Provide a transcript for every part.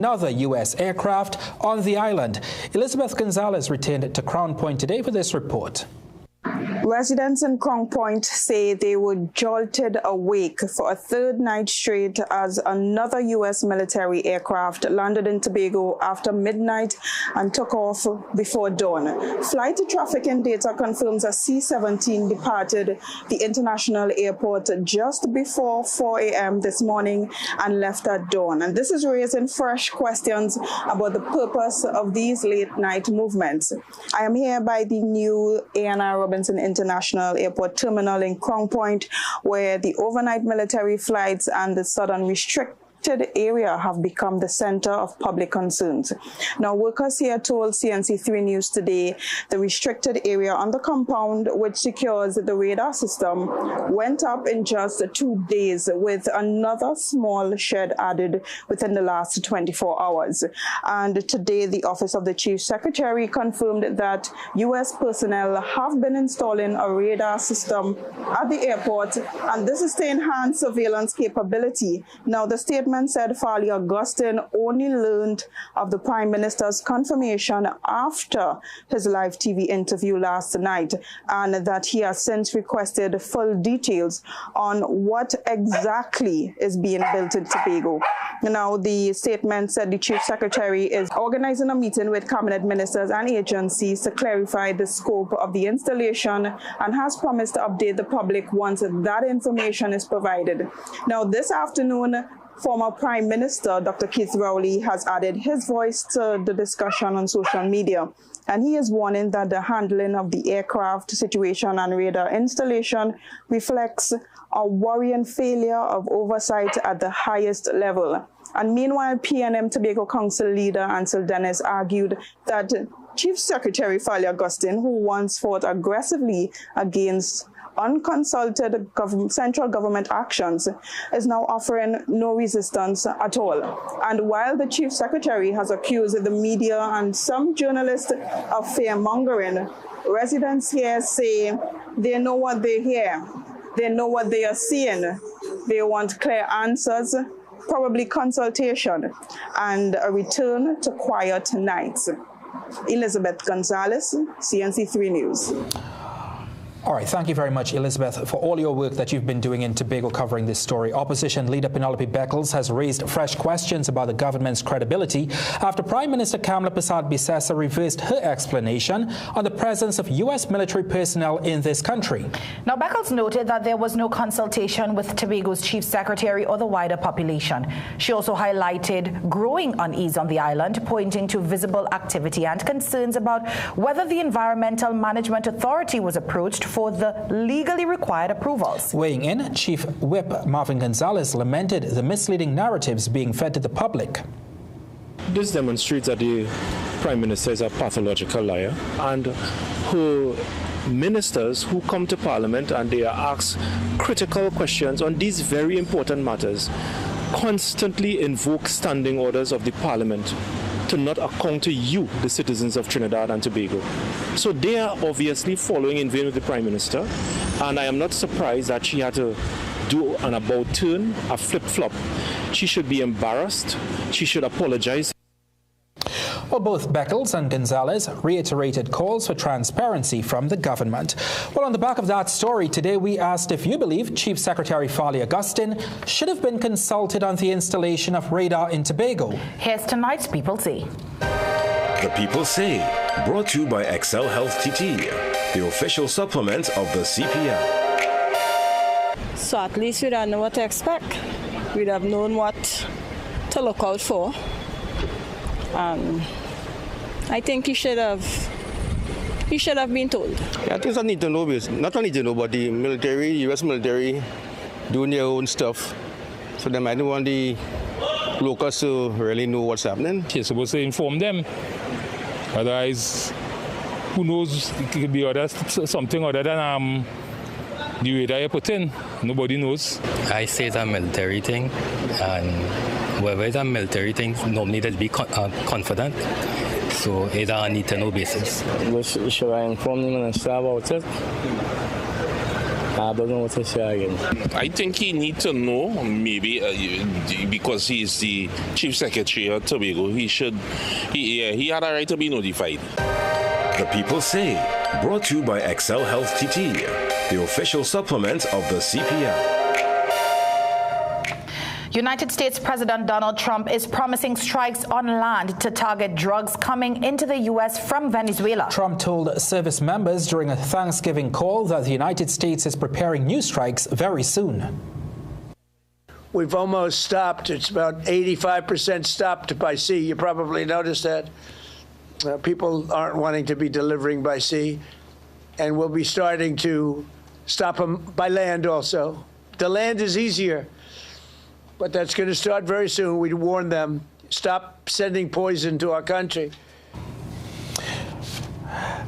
Another U.S. aircraft on the island. Elizabeth Gonzalez returned to Crown Point today for this report. Residents in Crown Point say they were jolted awake for a third night straight as another U.S. military aircraft landed in Tobago after midnight and took off before dawn. Flight trafficking data confirms a C-17 departed the international airport just before 4 a.m. this morning and left at dawn. And this is raising fresh questions about the purpose of these late-night movements. I am here by the new A&R Robinson International Airport Terminal in Crown Point, where the overnight military flights and the sudden restricted area have become the center of public concerns. Now, workers here told CNC3 News today the restricted area on the compound, which secures the radar system, went up in just 2 days, with another small shed added within the last 24 hours. And today, the Office of the Chief Secretary confirmed that U.S. personnel have been installing a radar system at the airport, and this is to enhance surveillance capability. Now, the statement said Farley Augustine only learned of the Prime Minister's confirmation after his live TV interview last night, and that he has since requested full details on what exactly is being built in Tobago. Now, the statement said the Chief Secretary is organizing a meeting with cabinet ministers and agencies to clarify the scope of the installation and has promised to update the public once that information is provided. Now, this afternoon, former Prime Minister Dr. Keith Rowley has added his voice to the discussion on social media, and he is warning that the handling of the aircraft situation and radar installation reflects a worrying failure of oversight at the highest level. And meanwhile, PNM Tobago Council leader Ansel Dennis argued that Chief Secretary Farley Augustine, who once fought aggressively against unconsulted central government actions, is now offering no resistance at all. And while the Chief Secretary has accused the media and some journalists of fear-mongering, residents here say they know what they hear, they know what they are seeing, they want clear answers, probably consultation, and a return to quiet nights. Elizabeth Gonzalez, CNC3 News. All right, thank you very much, Elizabeth, for all your work that you've been doing in Tobago covering this story. Opposition leader Penelope Beckles has raised fresh questions about the government's credibility after Prime Minister Kamla Persad-Bissessar reversed her explanation on the presence of U.S. military personnel in this country. Now, Beckles noted that there was no consultation with Tobago's Chief Secretary or the wider population. She also highlighted growing unease on the island, pointing to visible activity and concerns about whether the Environmental Management Authority was approached for the legally required approvals. Weighing in, Chief Whip Marvin Gonzalez lamented the misleading narratives being fed to the public. This demonstrates that the Prime Minister is a pathological liar, and her ministers who come to Parliament and they are asked critical questions on these very important matters constantly invoke standing orders of the Parliament to not account to you, the citizens of Trinidad and Tobago. So they are obviously following in vain with the Prime Minister, and I am not surprised that she had to do an about turn, a flip-flop. She should be embarrassed. She should apologize. Well, both Beckles and Gonzalez reiterated calls for transparency from the government. Well, on the back of that story, today we asked if you believe Chief Secretary Farley Augustine should have been consulted on the installation of radar in Tobago. Here's tonight's People Say. The People Say, brought to you by Excel Health TT, the official supplement of the CPL. So at least we'd have known what to expect. We'd have known what to look out for. I think he should have been told. Yeah, I think I need to know this. Not only to know, but the military, U.S. military, doing their own stuff. So they might not want the locals to really know what's happening. You're supposed to inform them. Otherwise, who knows? It could be something other than the radar you put in. Nobody knows. I say it's a military thing, and whether it's a military thing, normally they'll be confident. So it's a need-to-know basis. Should I inform the minister about it? I don't know what to say again. I think he needs to know, maybe because he's the Chief Secretary of Tobago, he had a right to be notified. The People Say, brought to you by Excel Health TT, the official supplement of the CPL. United States President Donald Trump is promising strikes on land to target drugs coming into the U.S. from Venezuela. Trump told service members during a Thanksgiving call that the United States is preparing new strikes very soon. We've almost stopped. It's about 85% stopped by sea. You probably noticed that. People aren't wanting to be delivering by sea. And we'll be starting to stop them by land also. The land is easier. But that's going to start very soon. We warn them, stop sending poison to our country.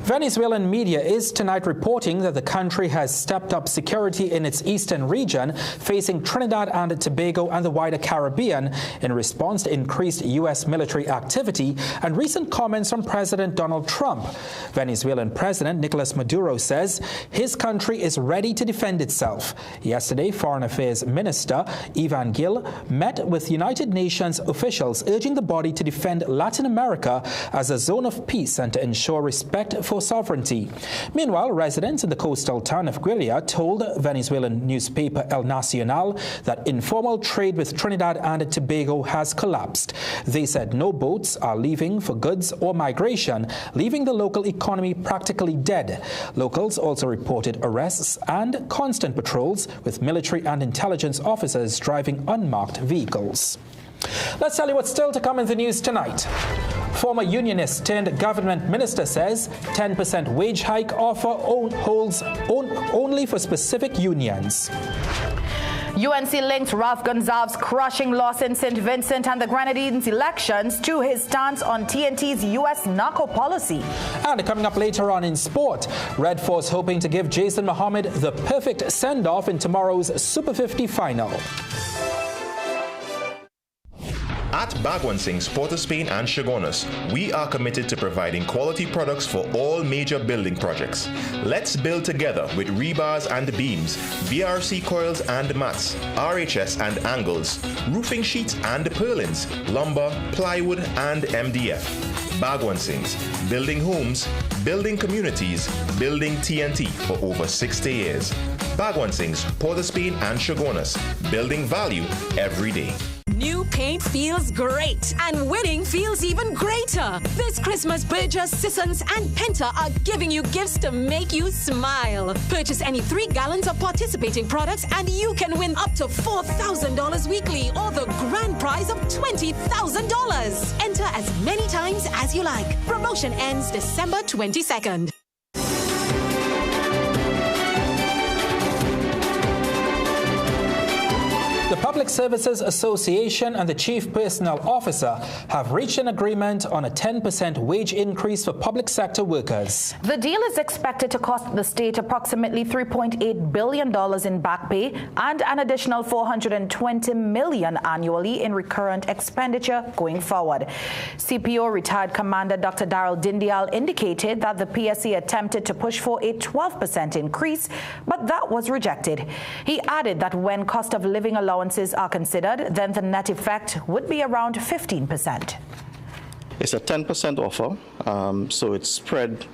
Venezuelan media is tonight reporting that the country has stepped up security in its eastern region, facing Trinidad and Tobago and the wider Caribbean in response to increased U.S. military activity and recent comments from President Donald Trump. Venezuelan President Nicolas Maduro says his country is ready to defend itself. Yesterday, Foreign Affairs Minister Ivan Gil met with United Nations officials, urging the body to defend Latin America as a zone of peace and to ensure respect for sovereignty. Meanwhile, residents in the coastal town of Guilia told Venezuelan newspaper El Nacional that informal trade with Trinidad and Tobago has collapsed. They said no boats are leaving for goods or migration, leaving the local economy practically dead. Locals also reported arrests and constant patrols with military and intelligence officers driving unmarked vehicles. Let's tell you what's still to come in the news tonight. Former unionist turned government minister says 10% wage hike offer holds only for specific unions. UNC links Ralph Gonsalves' crushing loss in St. Vincent and the Grenadines elections to his stance on TNT's U.S. narco policy. And coming up later on in sport, Red Force hoping to give Jason Mohammed the perfect send-off in tomorrow's Super 50 final. At Bagwansing's, Port of Spain and Chagonas, we are committed to providing quality products for all major building projects. Let's build together with rebars and beams, BRC coils and mats, RHS and angles, roofing sheets and purlins, lumber, plywood and MDF. Bagwansing's, building homes, building communities, building TNT for over 60 years. Bagwansing's, Port of Spain and Chagonas, building value every day. New paint feels great, and winning feels even greater. This Christmas, Burgess, Sissons, and Penta are giving you gifts to make you smile. Purchase any 3 gallons of participating products, and you can win up to $4,000 weekly or the grand prize of $20,000. Enter as many times as you like. Promotion ends December 22nd. The Public Services Association and the Chief Personnel Officer have reached an agreement on a 10% wage increase for public sector workers. The deal is expected to cost the state approximately $3.8 billion in back pay and an additional $420 million annually in recurrent expenditure going forward. CPO retired Commander Dr. Daryl Dindial indicated that the PSC attempted to push for a 12% increase, but that was rejected. He added that when cost of living allowances are considered, then the net effect would be around 15%. It's a 10% offer, so it's spread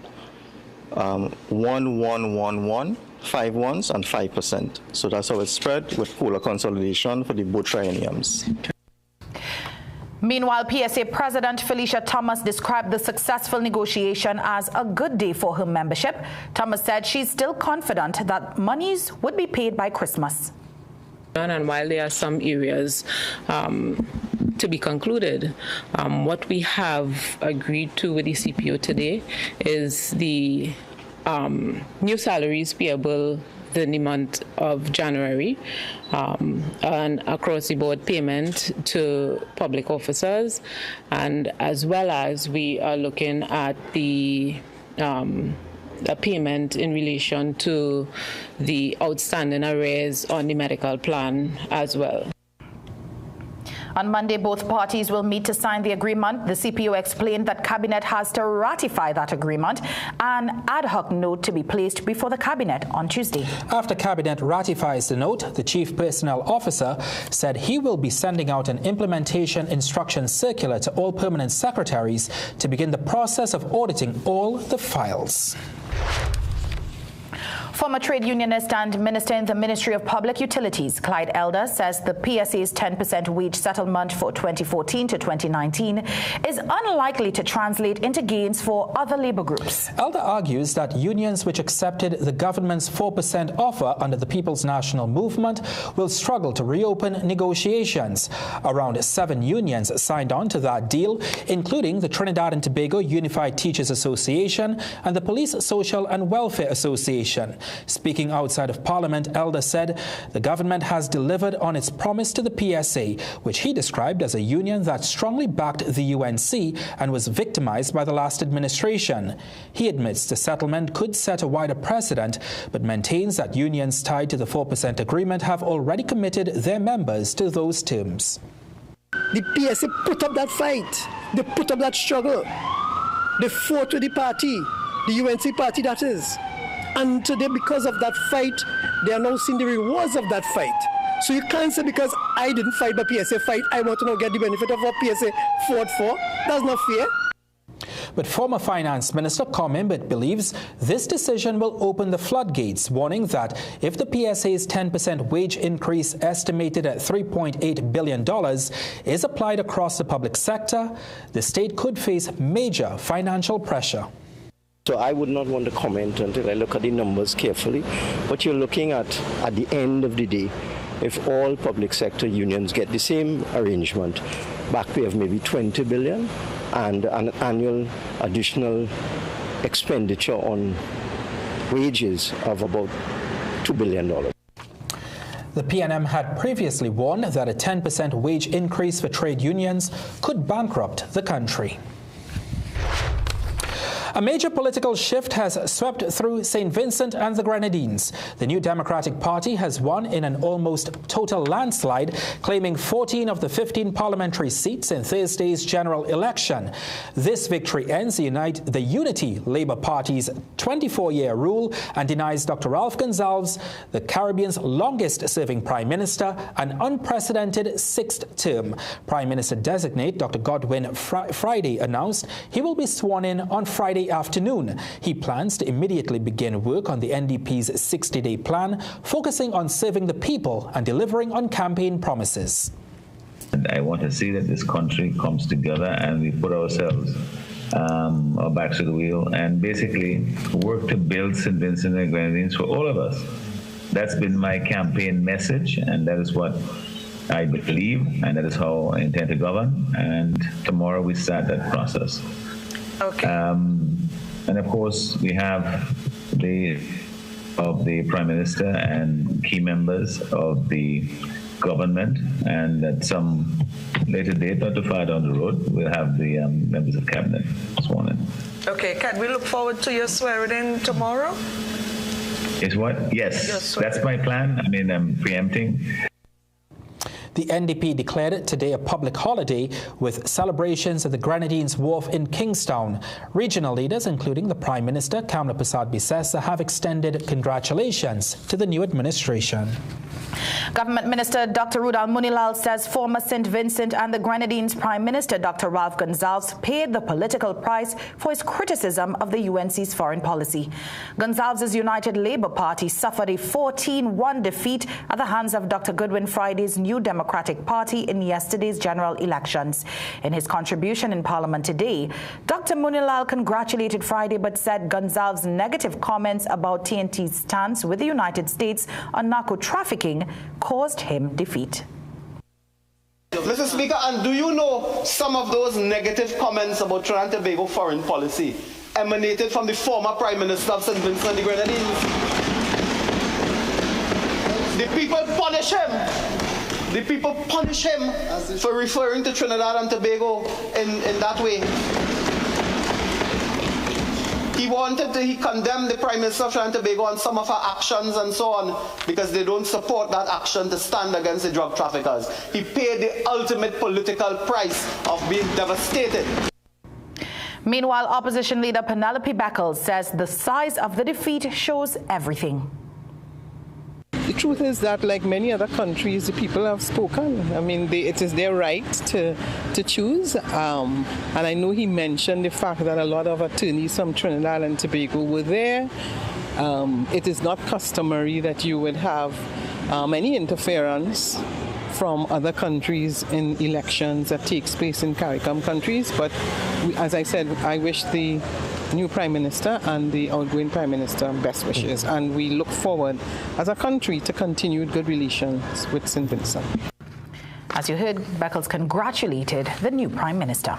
1, 1, 1, 1, 5 ones, and 5%. So that's how it's spread with fuller consolidation for the both trienniums. Meanwhile, PSA President Felicia Thomas described the successful negotiation as a good day for her membership. Thomas said she's still confident that monies would be paid by Christmas. And while there are some areas to be concluded, what we have agreed to with the CPO today is the new salaries payable in the month of January and across the board payment to public officers, and as well as we are looking at the a payment in relation to the outstanding arrears on the medical plan as well. On Monday, both parties will meet to sign the agreement. The CPO explained that Cabinet has to ratify that agreement, an ad hoc note to be placed before the Cabinet on Tuesday. After Cabinet ratifies the note, the Chief Personnel Officer said he will be sending out an implementation instruction circular to all permanent secretaries to begin the process of auditing all the files. Former trade unionist and minister in the Ministry of Public Utilities, Clyde Elder, says the PSA's 10% wage settlement for 2014 to 2019 is unlikely to translate into gains for other labor groups. Elder argues that unions which accepted the government's 4% offer under the People's National Movement will struggle to reopen negotiations. Around 7 unions signed on to that deal, including the Trinidad and Tobago Unified Teachers Association and the Police Social and Welfare Association. Speaking outside of Parliament, Elder said the government has delivered on its promise to the PSA, which he described as a union that strongly backed the UNC and was victimized by the last administration. He admits the settlement could set a wider precedent, but maintains that unions tied to the 4% agreement have already committed their members to those terms. The PSA put up that fight. They put up that struggle. They fought with the party, the UNC party that is. And today, because of that fight, they are now seeing the rewards of that fight. So you can't say because I didn't fight the PSA fight, I want to now get the benefit of what PSA fought for. That's not fair. But former Finance Minister Comimbet believes this decision will open the floodgates, warning that if the PSA's 10% wage increase, estimated at $3.8 billion, is applied across the public sector, the state could face major financial pressure. So I would not want to comment until I look at the numbers carefully. But you're looking at the end of the day, if all public sector unions get the same arrangement, back pay of maybe $20 billion and an annual additional expenditure on wages of about $2 billion. The PNM had previously warned that a 10% wage increase for trade unions could bankrupt the country. A major political shift has swept through St. Vincent and the Grenadines. The New Democratic Party has won in an almost total landslide, claiming 14 of the 15 parliamentary seats in Thursday's general election. This victory ends the Unity Labour Party's 24-year rule and denies Dr. Ralph Gonsalves, the Caribbean's longest-serving Prime Minister, an unprecedented 6th term. Prime Minister-designate Dr. Godwin Friday announced he will be sworn in on Friday afternoon. He plans to immediately begin work on the NDP's 60-day plan, focusing on serving the people and delivering on campaign promises. I want to see that this country comes together and we put ourselves our backs to the wheel and basically work to build St. Vincent and the Grenadines for all of us. That's been my campaign message, and that is what I believe, and that is how I intend to govern. And tomorrow we start that process. Okay. And of course, we have the Prime Minister and key members of the government, and at some later date, not too far down the road, we'll have the members of Cabinet sworn in. Okay, can we look forward to your swearing in tomorrow? Is what? Yes, that's my plan. I mean, I'm preempting. The NDP declared today a public holiday with celebrations at the Grenadines Wharf in Kingstown. Regional leaders, including the Prime Minister, Kamla Persad-Bissessar, have extended congratulations to the new administration. Government Minister Dr. Rudal Munilal says former St. Vincent and the Grenadines Prime Minister Dr. Ralph Gonsalves paid the political price for his criticism of the UNC's foreign policy. Gonsalves' United Labour Party suffered a 14-1 defeat at the hands of Dr. Godwin Friday's New Democratic Party in yesterday's general elections. In his contribution in Parliament today, Dr. Munilal congratulated Friday but said Gonsalves' negative comments about TNT's stance with the United States on narco-trafficking caused him defeat. Mr. Speaker, and do you know some of those negative comments about Trinidad and Tobago foreign policy emanated from the former Prime Minister of St. Vincent and the Grenadines? The people punish him. The people punish him for referring to Trinidad and Tobago in that way. He condemned the Prime Minister of Trinidad and Tobago on some of her actions and so on because they don't support that action to stand against the drug traffickers. He paid the ultimate political price of being devastated. Meanwhile, opposition leader Penelope Beckles says the size of the defeat shows everything. The truth is that, like many other countries, the people have spoken. I mean, it is their right to choose. And I know he mentioned the fact that a lot of attorneys from Trinidad and Tobago were there. It is not customary that you would have any interference from other countries in elections that takes place in CARICOM countries. But as I said, I wish the new Prime Minister and the outgoing Prime Minister best wishes. And we look forward as a country to continued good relations with St. Vincent. As you heard, Beckles congratulated the new Prime Minister.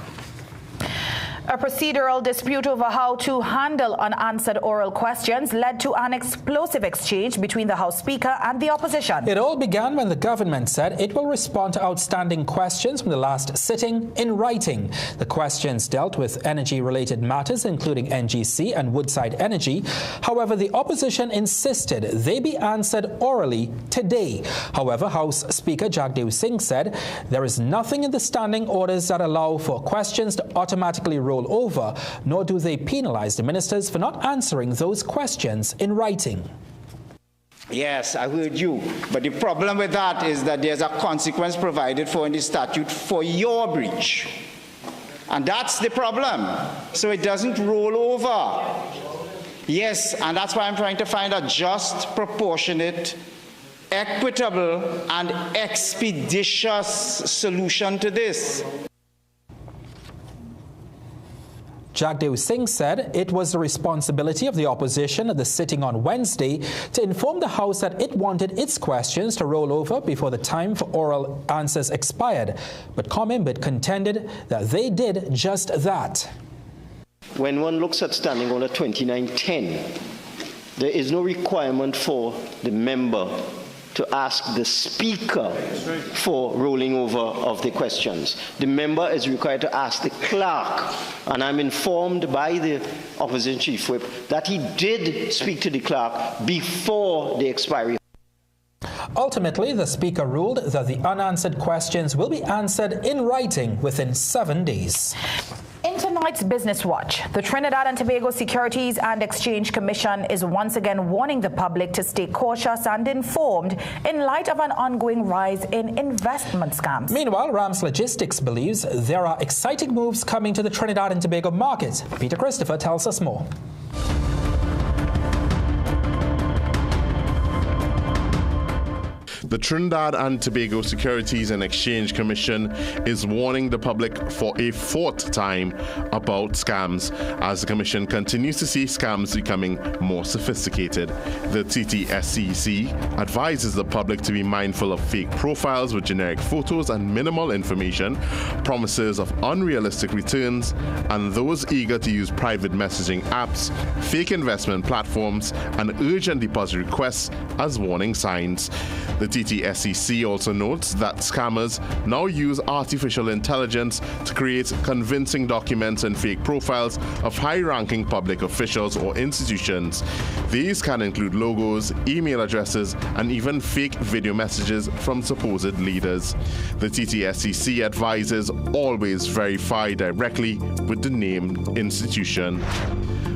A procedural dispute over how to handle unanswered oral questions led to an explosive exchange between the House Speaker and the opposition. It all began when the government said it will respond to outstanding questions from the last sitting in writing. The questions dealt with energy-related matters, including NGC and Woodside Energy. However, the opposition insisted they be answered orally today. However, House Speaker Jagdev Singh said there is nothing in the standing orders that allow for questions to automatically roll over, nor do they penalize the ministers for not answering those questions in writing. Yes, I heard you. But the problem with that is that there's a consequence provided for in the statute for your breach. And that's the problem. So it doesn't roll over. Yes, and that's why I'm trying to find a just, proportionate, equitable, and expeditious solution to this. Jagdev Singh said it was the responsibility of the opposition at the sitting on Wednesday to inform the House that it wanted its questions to roll over before the time for oral answers expired. But Comimbit contended that they did just that. When one looks at Standing Order 2910, there is no requirement for the member to ask the Speaker for rolling over of the questions. The member is required to ask the clerk, and I'm informed by the opposition chief whip that he did speak to the clerk before the expiry. Ultimately, the Speaker ruled that the unanswered questions will be answered in writing within 7 days. In tonight's Business Watch, the Trinidad and Tobago Securities and Exchange Commission is once again warning the public to stay cautious and informed in light of an ongoing rise in investment scams. Meanwhile, Rams Logistics believes there are exciting moves coming to the Trinidad and Tobago market. Peter Christopher tells us more. The Trinidad and Tobago Securities and Exchange Commission is warning the public for a fourth time about scams as the Commission continues to see scams becoming more sophisticated. The TTSCC advises the public to be mindful of fake profiles with generic photos and minimal information, promises of unrealistic returns, and those eager to use private messaging apps, fake investment platforms, and urgent deposit requests as warning signs. The TTSCC also notes that scammers now use artificial intelligence to create convincing documents and fake profiles of high-ranking public officials or institutions. These can include logos, email addresses, and even fake video messages from supposed leaders. The TTSCC advises always verify directly with the named institution.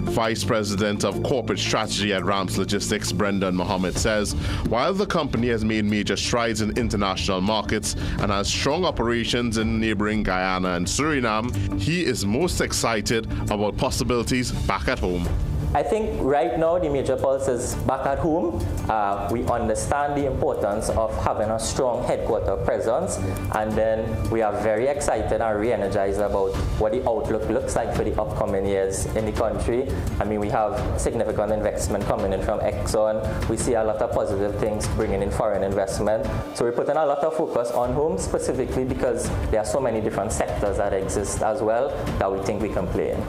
Vice President of Corporate Strategy at Rams Logistics, Brendan Mohammed, says while the company has made major strides in international markets and has strong operations in neighboring Guyana and Suriname, he is most excited about possibilities back at home. I think right now the major pulse is back at home. We understand the importance of having a strong headquarter presence, and then we are very excited and re-energized about what the outlook looks like for the upcoming years in the country. I mean, we have significant investment coming in from Exxon. We see a lot of positive things bringing in foreign investment. So we're putting a lot of focus on home specifically because there are so many different sectors that exist as well that we think we can play in.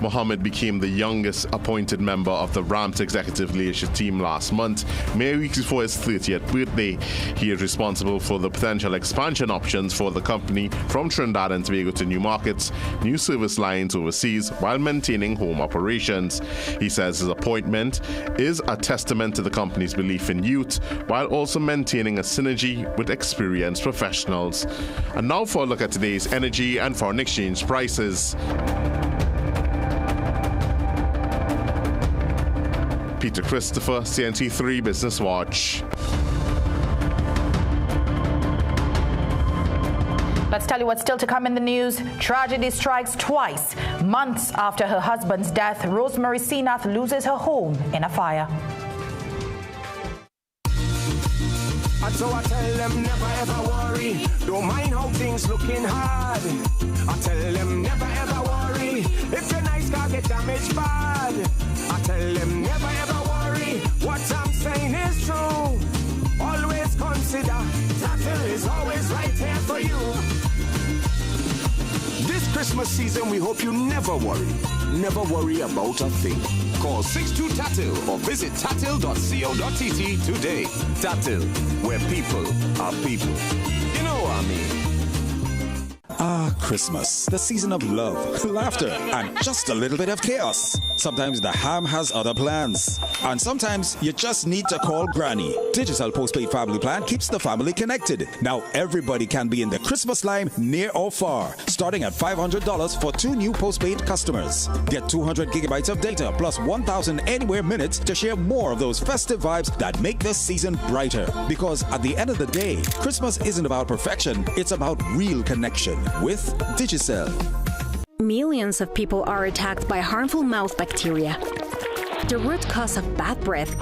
Mohammed became the youngest appointed member of the Ramps executive leadership team last month, mere weeks before his 30th birthday. He is responsible for the potential expansion options for the company from Trinidad and Tobago to new markets, new service lines overseas, while maintaining home operations. He says his appointment is a testament to the company's belief in youth, while also maintaining a synergy with experienced professionals. And now for a look at today's energy and foreign exchange prices. Peter Christopher, CNC3 Business Watch. Let's tell you what's still to come in the news. Tragedy strikes twice. Months after her husband's death, Rosemary Senath loses her home in a fire. And so I tell them never ever worry. Don't mind how things looking hard. I tell them never ever worry. If your nice car get damaged bad. I tell them never ever worry. What I'm saying is true. Always consider Tatil is always right here for you. This Christmas season, we hope you never worry. Never worry about a thing. Call 62-TATIL or visit tatil.co.tt today. Tatil, where people are people. You know what I mean. Ah, Christmas, the season of love, laughter, and just a little bit of chaos. Sometimes the ham has other plans. And sometimes you just need to call Granny. Digital Postpaid Family Plan keeps the family connected. Now everybody can be in the Christmas line near or far, starting at $500 for 2 new postpaid customers. Get 200 gigabytes of data plus 1,000 anywhere minutes to share more of those festive vibes that make the season brighter. Because at the end of the day, Christmas isn't about perfection, it's about real connection with Digicel. Millions of people are attacked by harmful mouth bacteria. The root cause of bad breath,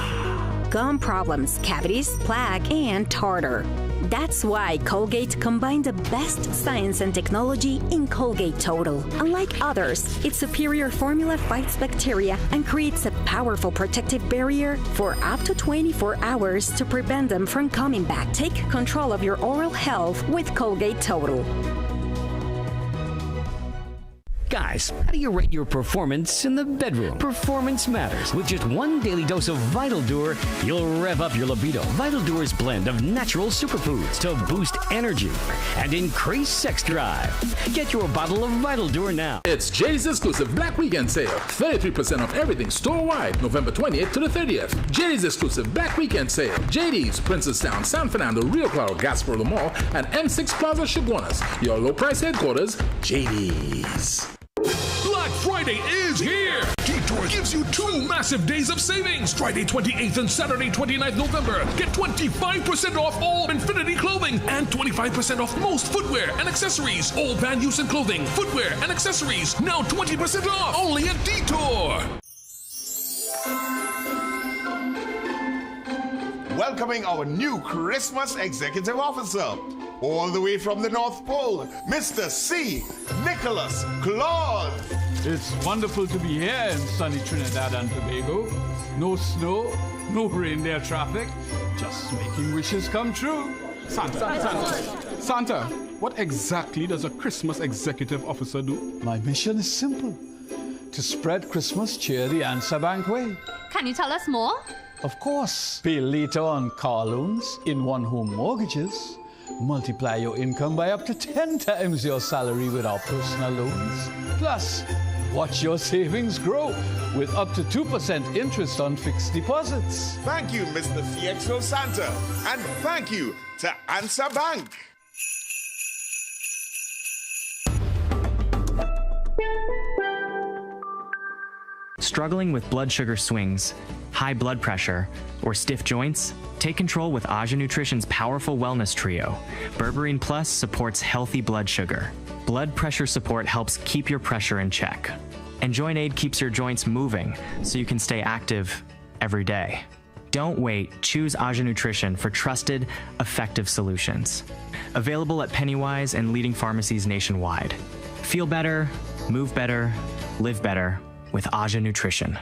gum problems, cavities, plaque, and tartar. That's why Colgate combined the best science and technology in Colgate Total. Unlike others, its superior formula fights bacteria and creates a powerful protective barrier for up to 24 hours to prevent them from coming back. Take control of your oral health with Colgate Total. Guys, how do you rate your performance in the bedroom? Performance matters. With just 1 daily dose of Vital Dur, you'll rev up your libido. Vital Dur's blend of natural superfoods to boost energy and increase sex drive. Get your bottle of Vital Dur now. It's JD's exclusive Black Weekend sale. 33% off everything store-wide, November 20th to the 30th. JD's exclusive Black Weekend sale. JD's, Princestown, San Fernando, Rio Claro, Gasparilla Mall, and M6 Plaza, Chaguanas. Your low-price headquarters, JD's. Black Friday is here! Detour gives you 2 massive days of savings. Friday 28th and Saturday 29th November. Get 25% off all Infinity clothing and 25% off most footwear and accessories. All Van Heusen clothing, footwear, and accessories now 20% off. Only at Detour. Welcoming our new Christmas Executive Officer, all the way from the North Pole, Mr. C. Nicholas Claude. It's wonderful to be here in sunny Trinidad and Tobago. No snow, no reindeer traffic, just making wishes come true. Santa, what exactly does a Christmas Executive Officer do? My mission is simple, to spread Christmas cheer the Ansa Bank way. Can you tell us more? Of course. Pay later on car loans, in one-home mortgages. Multiply your income by up to 10 times your salary with our personal loans. Plus, watch your savings grow with up to 2% interest on fixed deposits. Thank you, Mr. CXO Santa. And thank you to Ansa Bank. Struggling with blood sugar swings, high blood pressure, or stiff joints? Take control with Aja Nutrition's powerful wellness trio. Berberine Plus supports healthy blood sugar. Blood pressure support helps keep your pressure in check. And Joint Aid keeps your joints moving so you can stay active every day. Don't wait. Choose Aja Nutrition for trusted, effective solutions. Available at Pennywise and leading pharmacies nationwide. Feel better, move better, live better with Aja Nutrition.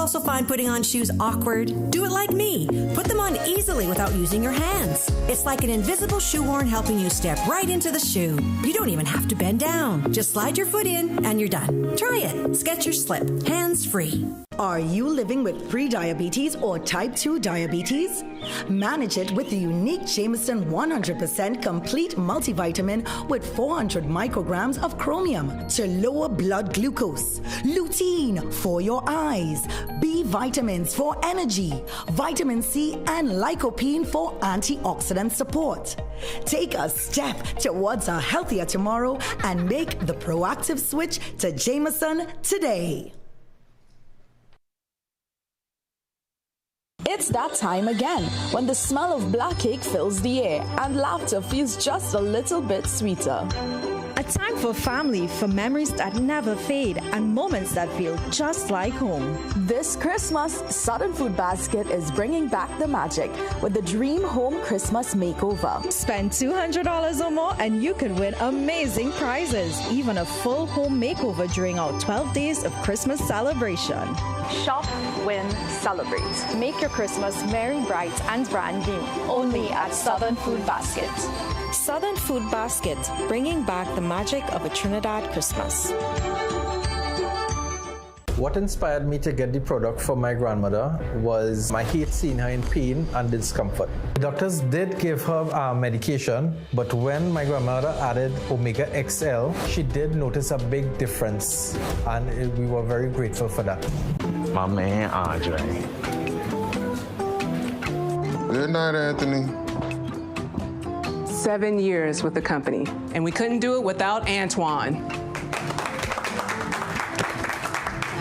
also find putting on shoes awkward? Do it like me. Put them on easily without using your hands. It's like an invisible shoehorn helping you step right into the shoe. You don't even have to bend down. Just slide your foot in and you're done. Try it. Skechers Slip. Hands-free. Are you living with pre-diabetes or type 2 diabetes? Manage it with the unique Jameson 100% complete multivitamin with 400 micrograms of chromium to lower blood glucose, lutein for your eyes, B vitamins for energy, vitamin C and lycopene for antioxidant support. Take a step towards a healthier tomorrow and make the proactive switch to Jameson today. It's that time again, when the smell of black cake fills the air and laughter feels just a little bit sweeter. A time for family, for memories that never fade and moments that feel just like home. This Christmas, Southern Food Basket is bringing back the magic with the Dream Home Christmas Makeover. Spend $200 or more and you could win amazing prizes, even a full home makeover during our 12 days of Christmas celebration. Shop, win, celebrate. Make your Christmas merry, bright and brand new. Only at Southern Food Basket. Southern Food Basket, bringing back the magic of a Trinidad Christmas. What inspired me to get the product for my grandmother was my hate seeing her in pain and discomfort. The doctors did give her medication, but when my grandmother added Omega XL, she did notice a big difference, and we were very grateful for that. My man, Andre. Good night, Anthony. 7 years with the company, and we couldn't do it without Antoine.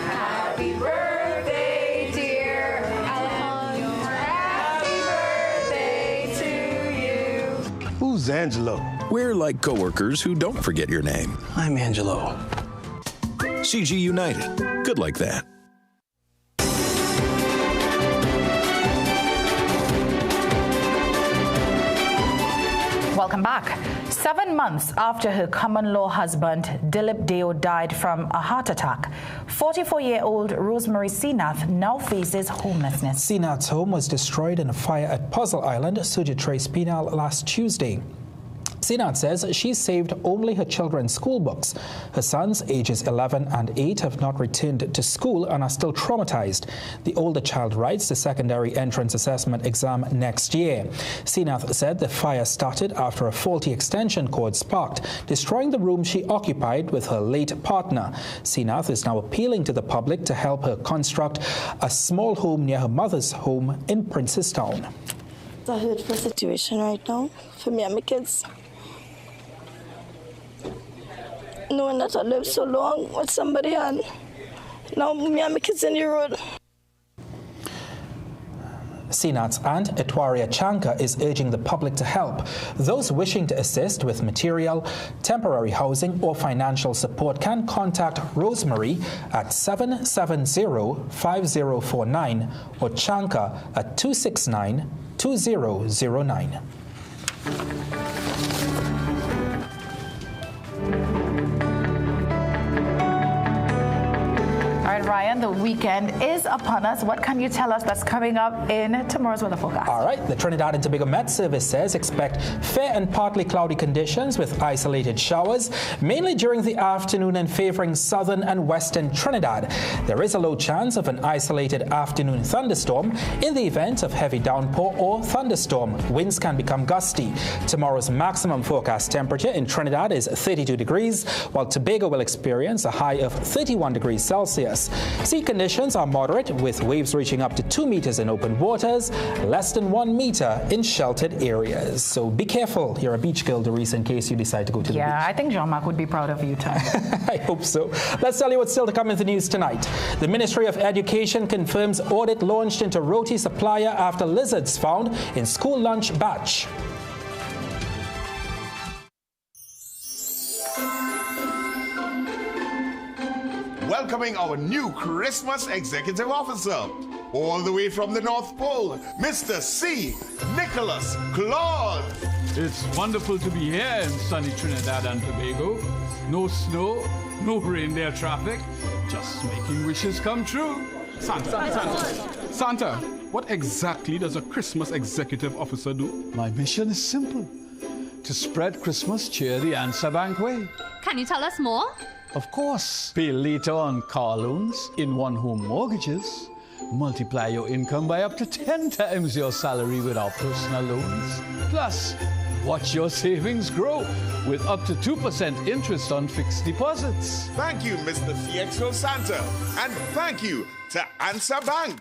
Happy birthday, dear Alejandro. Happy birthday to you. Who's Angelo? We're like coworkers who don't forget your name. I'm Angelo. CG United. Good like that. Welcome back. 7 months after her common-law husband, Dilip Deo, died from a heart attack, 44-year-old Rosemary Senath now faces homelessness. Senath's home was destroyed in a fire at Puzzle Island, Sujit Trace Penal, last Tuesday. Senath says she saved only her children's school books. Her sons, ages 11 and 8, have not returned to school and are still traumatized. The older child writes the secondary entrance assessment exam next year. Senath said the fire started after a faulty extension cord sparked, destroying the room she occupied with her late partner. Senath is now appealing to the public to help her construct a small home near her mother's home in Princestown. It's a hurtful situation right now for me and my kids. Knowing that I lived so long with somebody and now me and my kids in the road. Senath's aunt, Etwaria Chanka, is urging the public to help. Those wishing to assist with material, temporary housing or financial support can contact Rosemary at 770-5049 or Chanka at 269-2009. All right, Ryan, the weekend is upon us. What can you tell us that's coming up in tomorrow's weather forecast? All right, the Trinidad and Tobago Met Service says expect fair and partly cloudy conditions with isolated showers, mainly during the afternoon and favoring southern and western Trinidad. There is a low chance of an isolated afternoon thunderstorm in the event of heavy downpour or thunderstorm. Winds can become gusty. Tomorrow's maximum forecast temperature in Trinidad is 32 degrees, while Tobago will experience a high of 31 degrees Celsius. Sea conditions are moderate, with waves reaching up to 2 meters in open waters, less than 1 meter in sheltered areas. So be careful. You're a beach girl, Doris, in case you decide to go to the beach. Yeah, I think Jean-Marc would be proud of you, Tom. I hope so. Let's tell you what's still to come in the news tonight. The Ministry of Education confirms audit launched into roti supplier after lizards found in school lunch batch. Welcoming our new Christmas Executive Officer, all the way from the North Pole, Mr. C. Nicholas Claude. It's wonderful to be here in sunny Trinidad and Tobago. No snow, no reindeer traffic, just making wishes come true. Santa, what exactly does a Christmas executive officer do? My mission is simple: to spread Christmas cheer the Answer Bank way. Can you tell us more? Of course. Pay later on car loans, in one-home mortgages. Multiply your income by up to 10 times your salary with our personal loans. Plus, watch your savings grow with up to 2% interest on fixed deposits. Thank you, Mr. Fiexo Santa. And thank you to Answer Bank.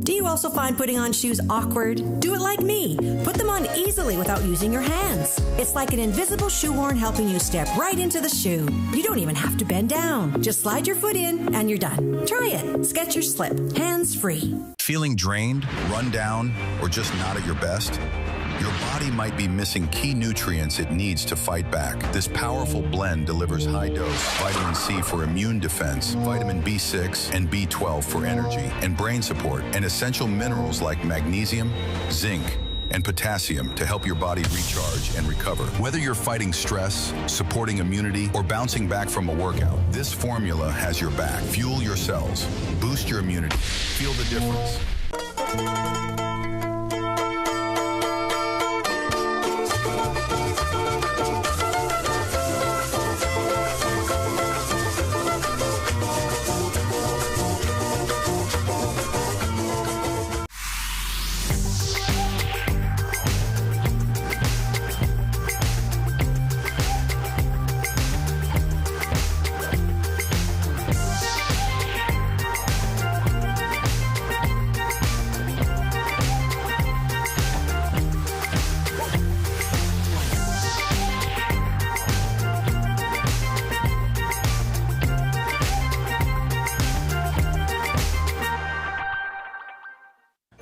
Do you also find putting on shoes awkward? Do it like me. Put them on easily without using your hands. It's like an invisible shoehorn helping you step right into the shoe. You don't even have to bend down. Just slide your foot in and you're done. Try it. Skechers Slip. Hands-free. Feeling drained, run down, or just not at your best? Your body might be missing key nutrients it needs to fight back. This powerful blend delivers high-dose vitamin C for immune defense, vitamin B6 and B12 for energy and brain support, and essential minerals like magnesium, zinc, and potassium to help your body recharge and recover. Whether you're fighting stress, supporting immunity, or bouncing back from a workout, this formula has your back. Fuel your cells, boost your immunity, feel the difference.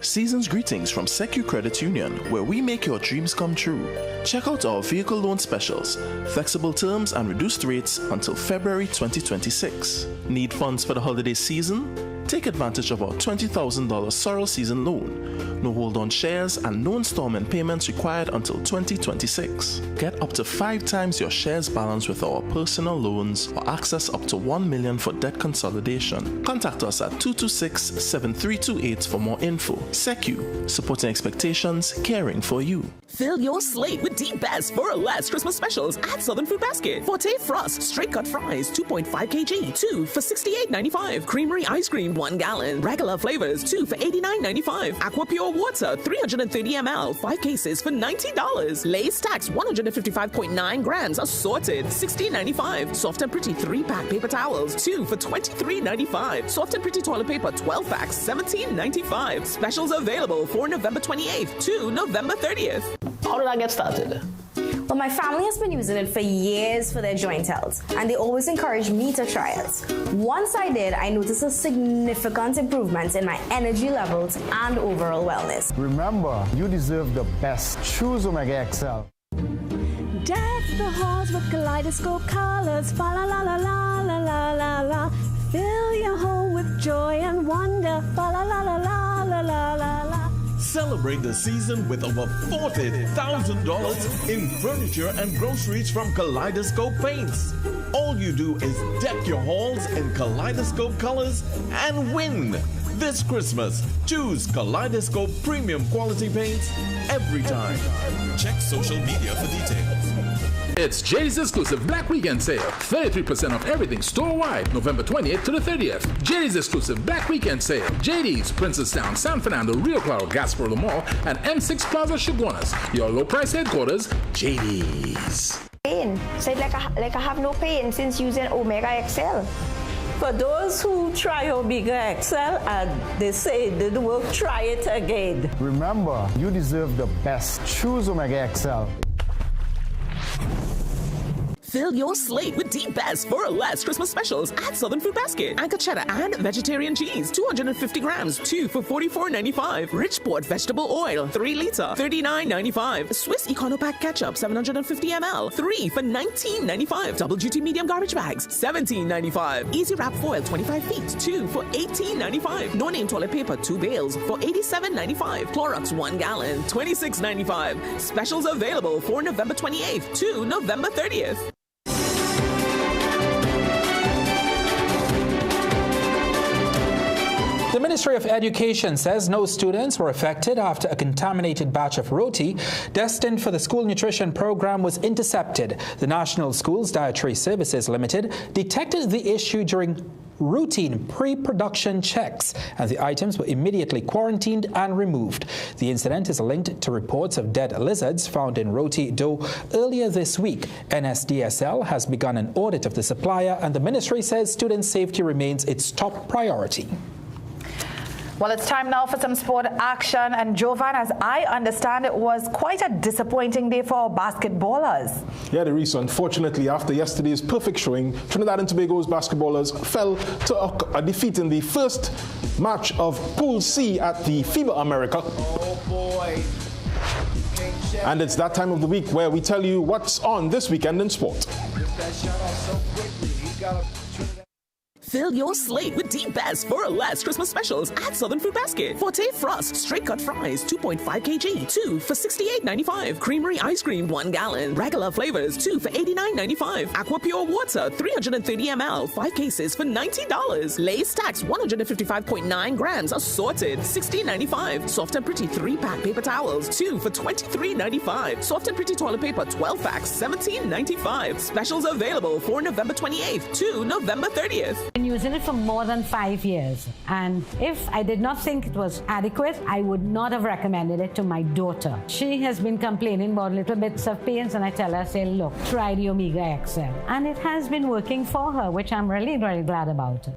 Season's greetings from Secu Credit Union, where we make your dreams come true. Check out our vehicle loan specials, flexible terms and reduced rates until February 2026. Need funds for the holiday season? Take advantage of our $20,000 Sorrel season loan. No hold-on shares and no installment payments required until 2026. Get up to 5 times your shares balance with our personal loans or access up to $1 million for debt consolidation. Contact us at 226-7328 for more info. Secu, supporting expectations, caring for you. Fill your slate with the best for last Christmas specials at Southern Food Basket. Forte Frost straight cut fries, 2.5 kg, 2 for $68.95. Creamery ice cream, 1 gallon. Regular flavors, 2 for $89.95. Aqua Pure Water, 330 ml, 5 cases for $90. Lay's Stacks, 155.9 grams, assorted, $16.95. Soft and Pretty 3-pack paper towels, 2 for $23.95. Soft and Pretty toilet paper, 12 packs, $17.95. Specials available for November 28th to November 30th. How did I get started? Well, my family has been using it for years for their joint health, and they always encourage me to try it. Once I did, I noticed a significant improvement in my energy levels and overall wellness. Remember, you deserve the best. Choose Omega XL. Deck the halls with kaleidoscope colors, fa la la la la la la la la. Fill your home with joy and wonder, fa la la la la la la la la. Celebrate the season with over $40,000 in furniture and groceries from Kaleidoscope Paints. All you do is deck your halls in Kaleidoscope colors and win. This Christmas, choose Kaleidoscope premium quality paints every time. Check social media for details. It's JD's exclusive Black Weekend sale. 33% off everything store-wide, November 20th to the 30th. JD's exclusive Black Weekend sale. JD's, Princestown, San Fernando, Rio Claro, Gasparilla Mall, and M6 Plaza, Chaguanas. Your low-price headquarters, JD's. Pain. So like I have no pain since using Omega XL. For those who try Omega XL and they say it didn't work, try it again. Remember, you deserve the best. Choose Omega XL. Fill your slate with the best for less Christmas specials at Southern Food Basket. Anchor cheddar and vegetarian cheese, 250 grams, 2 for $44.95. Richport vegetable oil, 3 liter, $39.95. Swiss Econopack ketchup, 750 ml, 3 for $19.95. Double duty medium garbage bags, $17.95. Easy wrap foil, 25 feet, 2 for $18.95. No name toilet paper, 2 bales for $87.95. Clorox 1 gallon, $26.95. Specials available for November 28th to November 30th. The Ministry of Education says no students were affected after a contaminated batch of roti destined for the school nutrition program was intercepted. The National Schools Dietary Services Limited detected the issue during routine pre-production checks, and the items were immediately quarantined and removed. The incident is linked to reports of dead lizards found in roti dough earlier this week. NSDSL has begun an audit of the supplier, and the ministry says student safety remains its top priority. Well, it's time now for some sport action. And Jovan, as I understand, it was quite a disappointing day for our basketballers. Yeah, Teresa, unfortunately, after yesterday's perfect showing, Trinidad and Tobago's basketballers fell to a defeat in the first match of Pool C at the FIBA America. Oh, boy. And it's that time of the week where we tell you what's on this weekend in sport. Fill your slate with the best for less Christmas specials at Southern Food Basket. Forte Frost straight cut fries, 2.5 kg, 2 for $68.95. Creamery ice cream, 1 gallon. Regular flavors, 2 for $89.95. Aqua Pure Water, 330 ml, 5 cases for $90. Lay's Stacks, 155.9 grams, assorted, $16.95. Soft and Pretty 3-pack paper towels, 2 for $23.95. Soft and Pretty toilet paper, 12 packs, $17.95. Specials available for November 28th to November 30th. Been using it for more than 5 years, and if I did not think it was adequate, I would not have recommended it to my daughter. She has been complaining about little bits of pains, and I tell her, say, look, try the Omega XL, and it has been working for her, which I'm really, really glad about.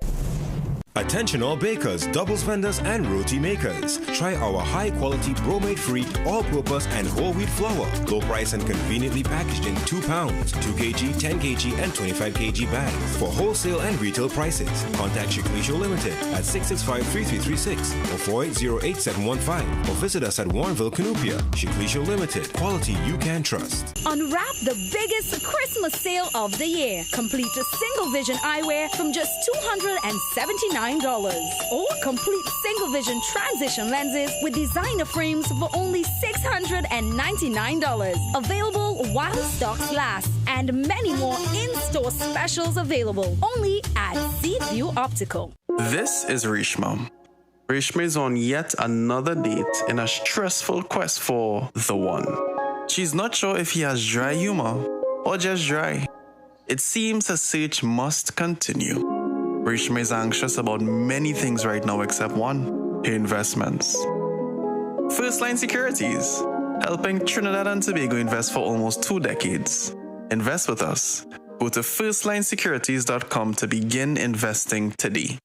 Attention all bakers, doubles vendors, and roti makers. Try our high-quality bromate-free, all-purpose, and whole wheat flour. Low price and conveniently packaged in 2 pounds, 2 kg, 10 kg, and 25 kg bags. For wholesale and retail prices, contact Shiklisho Limited at 665-3336 or 480-8715 or visit us at Warrenville, Canoopia. Shiklisho Limited, quality you can trust. Unwrap the biggest Christmas sale of the year. Complete a single vision eyewear from just $279. Or complete single vision transition lenses with designer frames for only $699. Available while stocks last, and many more in-store specials available only at Seaview Optical. This is Rishma. Rishma is on yet another date in a stressful quest for the one. She's not sure if he has dry humor or just dry. It seems her search must continue. Rishma is anxious about many things right now except one, her investments. First Line Securities, helping Trinidad and Tobago invest for almost 2 decades. Invest with us. Go to firstlinesecurities.com to begin investing today.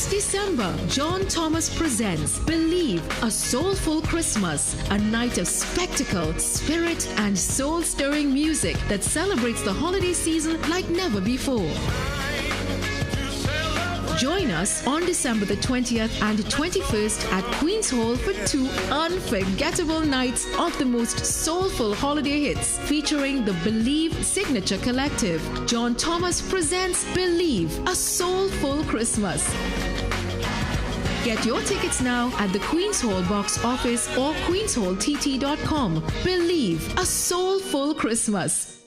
December, John Thomas presents Believe, a Soulful Christmas, a night of spectacle, spirit, and soul-stirring music that celebrates the holiday season like never before. Join us on December the 20th and 21st at Queen's Hall for 2 unforgettable nights of the most soulful holiday hits featuring the Believe Signature Collective. John Thomas presents Believe, a Soulful Christmas. Get your tickets now at the Queen's Hall box office or queenshalltt.com. Believe, a soulful Christmas.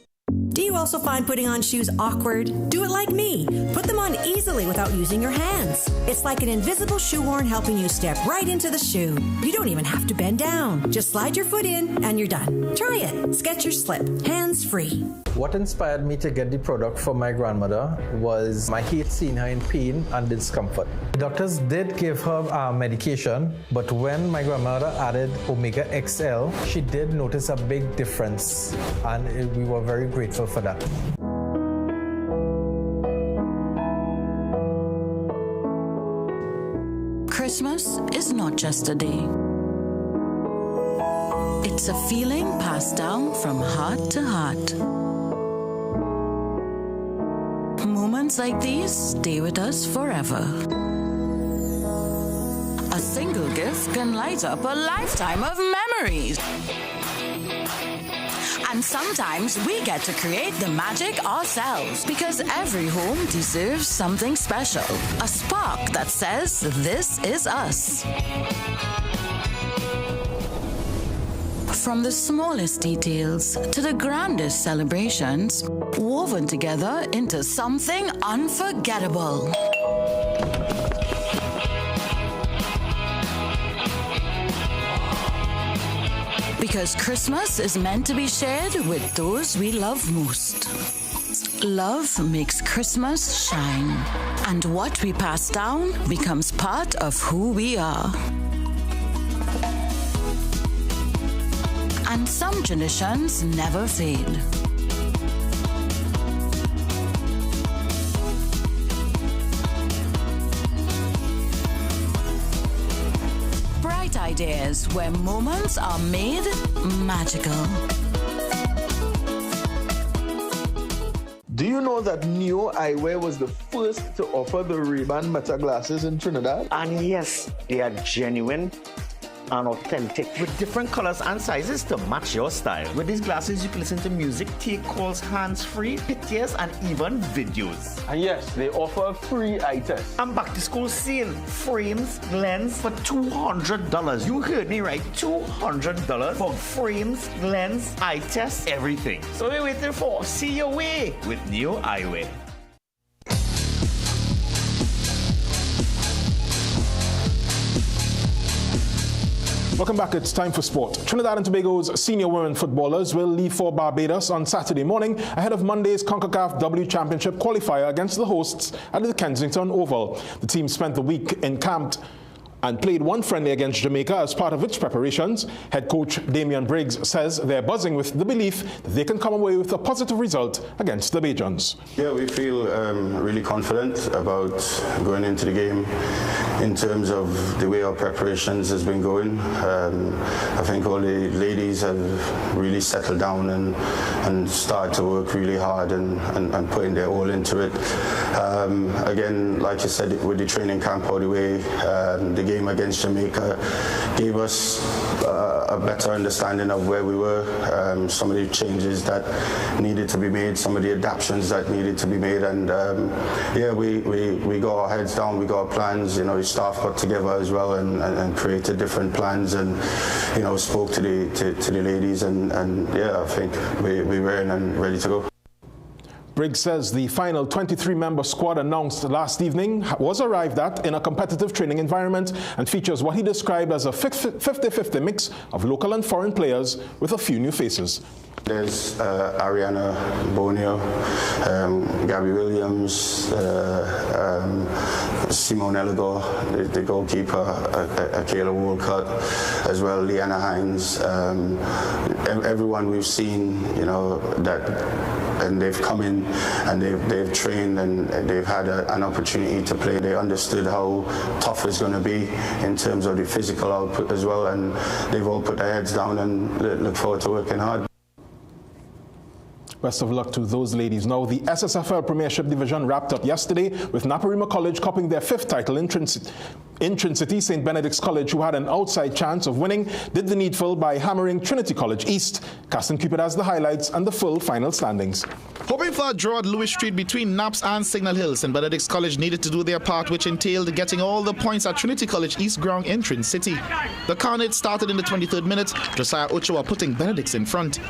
Do you also find putting on shoes awkward? Do it like me. Put them on easily without using your hands. It's like an invisible shoehorn helping you step right into the shoe. You don't even have to bend down. Just slide your foot in and you're done. Try it. Skechers Slip. Hands free. What inspired me to get the product for my grandmother was my hate seeing her in pain and discomfort. The doctors did give her medication, but when my grandmother added Omega XL, she did notice a big difference, and we were very grateful grateful for that. Christmas is not just a day. It's a feeling passed down from heart to heart. Moments like these stay with us forever. A single gift can light up a lifetime of memories. And sometimes we get to create the magic ourselves, because every home deserves something special. A spark that says, this is us. From the smallest details to the grandest celebrations, woven together into something unforgettable. Because Christmas is meant to be shared with those we love most. Love makes Christmas shine, and what we pass down becomes part of who we are. And some traditions never fade. Bright ideas where moments are made magical. Do you know that Neo Eyewear was the first to offer the Ray-Ban Meta glasses in Trinidad? And yes, they are genuine and authentic with different colors and sizes to match your style. With these glasses, you can listen to music, take calls hands-free, pictures, and even videos. And yes, they offer a free eye test. And back to school sale, frames, lens for $200. You heard me right, $200 for frames, lens, eye test, everything. So what are you waiting for? See your way with Neo Eyewear. Welcome back. It's time for sport. Trinidad and Tobago's senior women footballers will leave for Barbados on Saturday morning ahead of Monday's CONCACAF W Championship qualifier against the hosts at the Kensington Oval. The team spent the week encamped and played one friendly against Jamaica as part of its preparations. Head coach Damian Briggs says they're buzzing with the belief that they can come away with a positive result against the Bajans. Yeah, we feel really confident about going into the game in terms of the way our preparations has been going. I think all the ladies have really settled down and started to work really hard and putting their all into it. Again, like you said, with the training camp all the way, the game against Jamaica gave us a better understanding of where we were, some of the changes that needed to be made, some of the adaptations that needed to be made, and yeah, we got our heads down, we got our plans, the staff got together as well and created different plans and, spoke to the ladies and yeah, I think we were in and ready to go. Briggs says the final 23-member squad announced last evening was arrived at in a competitive training environment and features what he described as a 50-50 mix of local and foreign players with a few new faces. There's Ariana Bonio, Gabby Williams, Simone Elagor, the goalkeeper, Akela Woolcott, as well, Leanna Hines. Everyone we've seen, and they've come in and they've trained and they've had an opportunity to play. They understood how tough it's going to be in terms of the physical output as well, and they've all put their heads down and look forward to working hard. Best of luck to those ladies. Now, the SSFL Premiership Division wrapped up yesterday with Naparima College cupping their 5th title in Trinity. St. Benedict's College, who had an outside chance of winning, did the needful by hammering Trinity College East. Caston Cupid has the highlights and the full final standings. Hoping for a draw at Lewis Street between Naps and Signal Hill, St. Benedict's College needed to do their part, which entailed getting all the points at Trinity College East ground in Trin City. The carnage started in the 23rd minute, Josiah Ochoa putting Benedict's in front.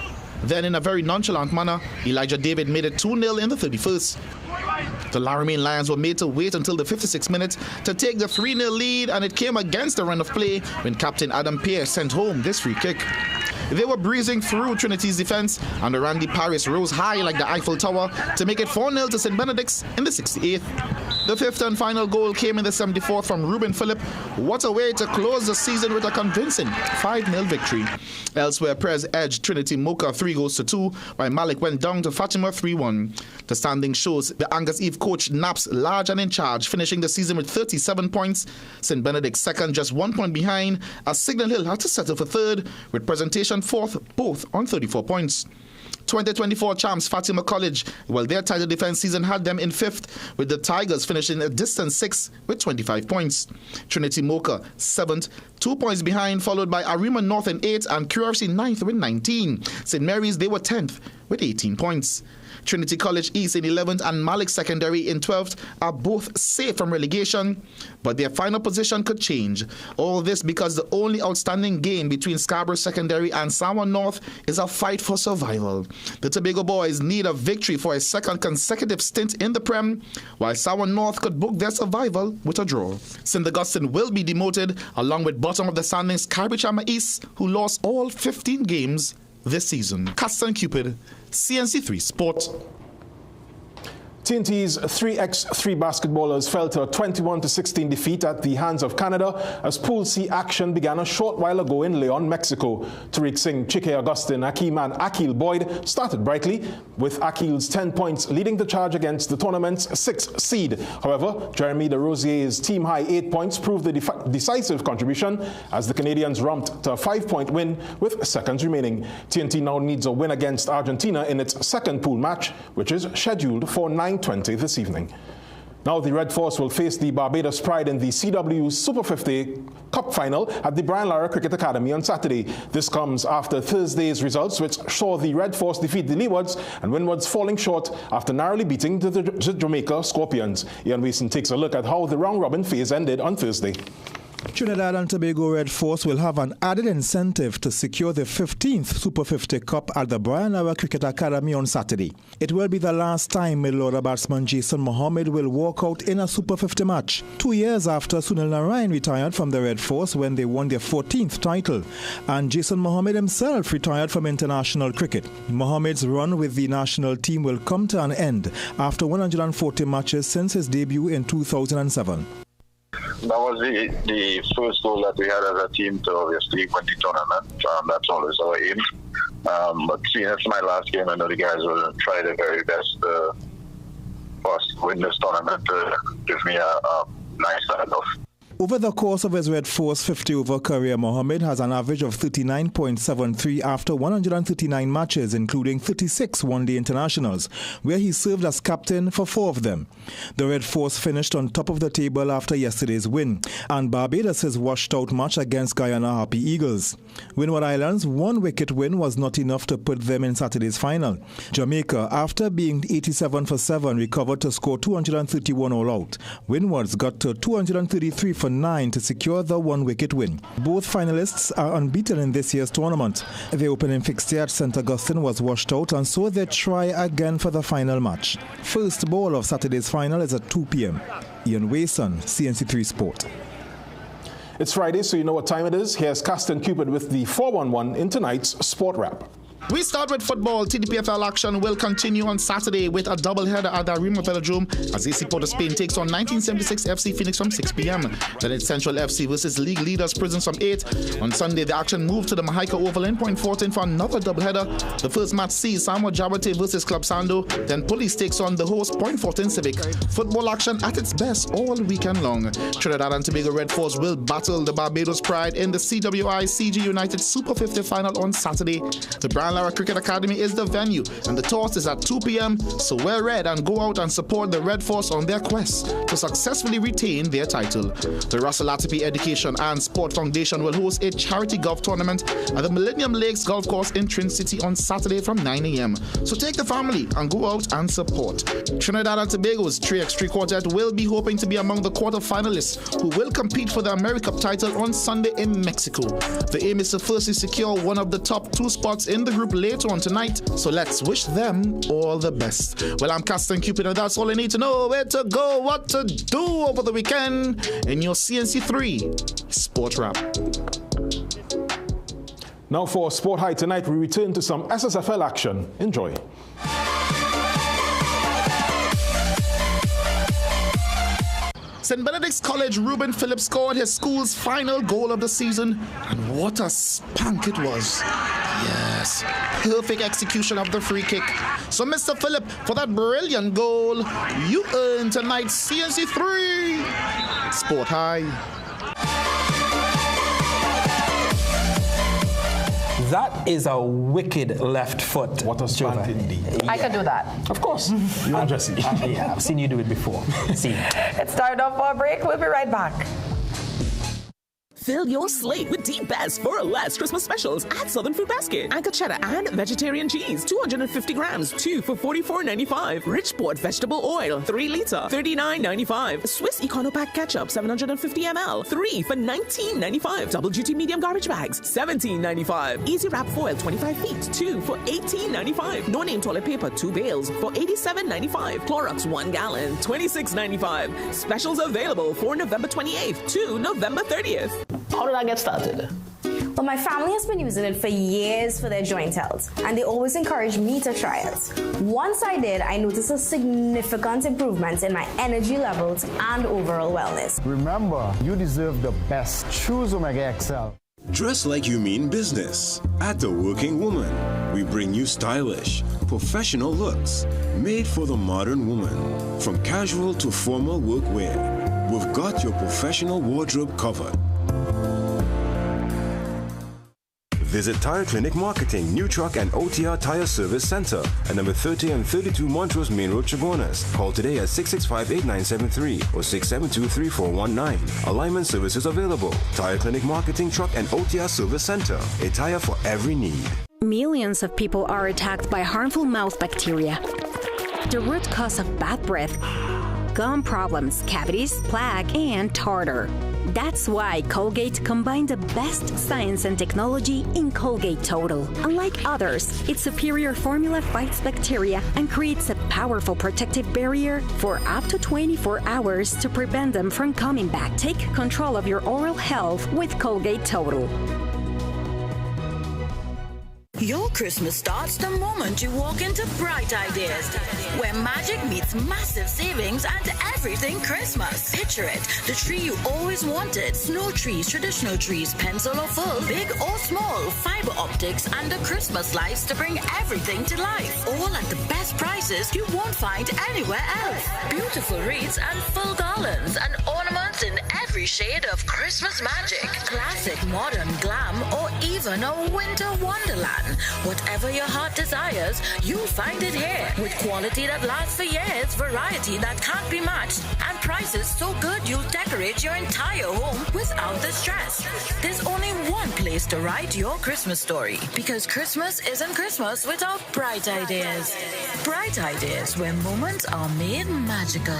Then, in a very nonchalant manner, Elijah David made it 2-0 in the 31st. The Laramie Lions were made to wait until the 56th minute to take the 3-0 lead, and it came against the run of play when Captain Adam Pierce sent home this free kick. They were breezing through Trinity's defense, and the Randy Paris rose high like the Eiffel Tower to make it 4-0 to St. Benedict's in the 68th. The fifth and final goal came in the 74th from Ruben Phillip. What a way to close the season with a convincing 5-0 victory. Elsewhere, Prez edged Trinity Mocha 3-2, while Malik went down to Fatima 3-1. The standing shows the Angus Eve coach Naps large and in charge, finishing the season with 37 points. St. Benedict second, just 1 point behind, as Signal Hill had to settle for third, with Presentation fourth, both on 34 points. 2024 champs Fatima College, well, their title defense season had them in fifth, with the Tigers finishing a distant sixth with 25 points. Trinity Mocha 7th, 2 points behind, followed by Arima North in 8th and QRC 9th with 19. St. Mary's, they were 10th with 18 points. Trinity College East in 11th and Malik Secondary in 12th are both safe from relegation, but their final position could change. All this because the only outstanding game between Scarborough Secondary and Samoa North is a fight for survival. The Tobago boys need a victory for a second consecutive stint in the Prem, while Samoa North could book their survival with a draw. St. Augustine will be demoted, along with bottom of the standings Carrichama East, who lost all 15 games this season. Castan Cupid, CNC3 Sport. TNT's 3x3 basketballers fell to a 21-16 defeat at the hands of Canada as Pool C action began a short while ago in Leon, Mexico. Tariq Singh, Chike Augustine, Akeem and Akil Boyd started brightly, with Akil's 10 points leading the charge against the tournament's 6th seed. However, Jeremy DeRosier's team-high 8 points proved the decisive contribution as the Canadians ramped to a 5-point win with seconds remaining. TNT now needs a win against Argentina in its second pool match, which is scheduled for 9:20 this evening. Now the Red Force will face the Barbados Pride in the CW Super 50 Cup final at the Brian Lara Cricket Academy on Saturday. This comes after Thursday's results, which saw the Red Force defeat the Leewards and Windwards falling short after narrowly beating the Jamaica Scorpions. Ian Wilson takes a look at how the round-robin phase ended on Thursday. Trinidad and Tobago Red Force will have an added incentive to secure the 15th Super 50 Cup at the Brian Lara Cricket Academy on Saturday. It will be the last time middle-order batsman Jason Mohammed will walk out in a Super 50 match, 2 years after Sunil Narayan retired from the Red Force when they won their 14th title, and Jason Mohammed himself retired from international cricket. Mohammed's run with the national team will come to an end after 140 matches since his debut in 2007. That was the first goal that we had as a team to obviously win the tournament. That's always our aim. But seeing it's my last game, I know the guys will try their very best to win this tournament to give me a nice send-off. Over the course of his Red Force 50-over career, Mohammed has an average of 39.73 after 139 matches, including 36 one-day internationals, where he served as captain for 4 of them. The Red Force finished on top of the table after yesterday's win, and Barbados' washed-out match against Guyana Happy Eagles. Windward Islands' 1-wicket win was not enough to put them in Saturday's final. Jamaica, after being 87 for 7, recovered to score 231 all out. Windwards got to 233 for 9 to secure the 1-wicket win. Both finalists are unbeaten in this year's tournament. The opening fixture at St. Augustine was washed out, and so they try again for the final match. First ball of Saturday's final is at 2 p.m. Ian Wason, CNC3 Sport. It's Friday, so you know what time it is. Here's Castan Cupid with the 411 in tonight's Sport Wrap. We start with football. TDPFL action will continue on Saturday with a doubleheader at the Arima Velodrome as AC Port of Spain takes on 1976 FC Phoenix from 6 p.m. Then it's Central FC versus league leaders Prisons from 8. On Sunday, the action moved to the Mahaika Oval in Point Fortin for another doubleheader. The first match sees Samoa Jabate versus Club Sando. Then Police takes on the host Point Fortin Civic. Football action at its best all weekend long. Trinidad and Tobago Red Force will battle the Barbados Pride in the CWI CG United Super 50 final on Saturday. The Brian Lara Cricket Academy is the venue, and the toss is at 2 p.m. So wear red and go out and support the Red Force on their quest to successfully retain their title. The Russell Atipi Education and Sport Foundation will host a charity golf tournament at the Millennium Lakes Golf Course in Trin City on Saturday from 9 a.m. So take the family and go out and support. Trinidad and Tobago's 3x3 quartet will be hoping to be among the quarter-finalists who will compete for the AmeriCup title on Sunday in Mexico. The aim is to firstly secure one of the top 2 spots in the group later on tonight, so let's wish them all the best. Well, I'm Castan Cupid, and that's all I need to know. Where to go, what to do over the weekend in your CNC3 Sport Wrap. Now for Sport High tonight, we return to some SSFL action. Enjoy. St. Benedict's College Reuben Phillips scored his school's final goal of the season, and what a spank it was. Yes, perfect execution of the free kick. So Mr. Phillip, for that brilliant goal, you earn tonight's CNC3 Sport High. That is a wicked left foot. What a spank indeed. I can do that. Of course. You and Jesse. Yeah, I've seen you do it before. It's time now for a break. We'll be right back. Fill your slate with the best for less Christmas specials at Southern Food Basket. Anchor cheddar and vegetarian cheese, 250 grams, 2 for $44.95. Richport vegetable oil, 3 liter, $39.95. Swiss Econopack ketchup, 750 ml, 3 for $19.95. Double duty medium garbage bags, $17.95. Easy wrap foil, 25 feet, 2 for $18.95. No name toilet paper, 2 bales for $87.95. Clorox 1 gallon, $26.95. Specials available for November 28th to November 30th. How did I get started? Well, my family has been using it for years for their joint health, and they always encourage me to try it. Once I did, I noticed a significant improvement in my energy levels and overall wellness. Remember, you deserve the best. Choose Omega XL. Dress like you mean business. At The Working Woman, we bring you stylish, professional looks made for the modern woman. From casual to formal workwear, we've got your professional wardrobe covered. Visit Tire Clinic Marketing, New Truck and OTR Tire Service Center at number 30 and 32 Montrose Main Road, Chaguanas. Call today at 665-8973 or 672-3419. Alignment services available. Tire Clinic Marketing, Truck and OTR Service Center. A tire for every need. Millions of people are attacked by harmful mouth bacteria. The root cause of bad breath, gum problems, cavities, plaque, and tartar. That's why Colgate combined the best science and technology in Colgate Total. Unlike others, its superior formula fights bacteria and creates a powerful protective barrier for up to 24 hours to prevent them from coming back. Take control of your oral health with Colgate Total. Your Christmas starts the moment you walk into Bright Ideas, where magic meets massive savings and everything Christmas. Picture it, the tree you always wanted, snow trees, traditional trees, pencil or full, big or small, fiber optics and the Christmas lights to bring everything to life. All at the best prices you won't find anywhere else. Beautiful wreaths and full garlands and ornaments in every shade of Christmas magic. Classic, modern, glam, or even a winter wonderland. Whatever your heart desires, you'll find it here. With quality that lasts for years, variety that can't be matched, and prices so good you'll decorate your entire home without the stress. There's only one place to write your Christmas story, because Christmas isn't Christmas without Bright Ideas. Bright Ideas, where moments are made magical.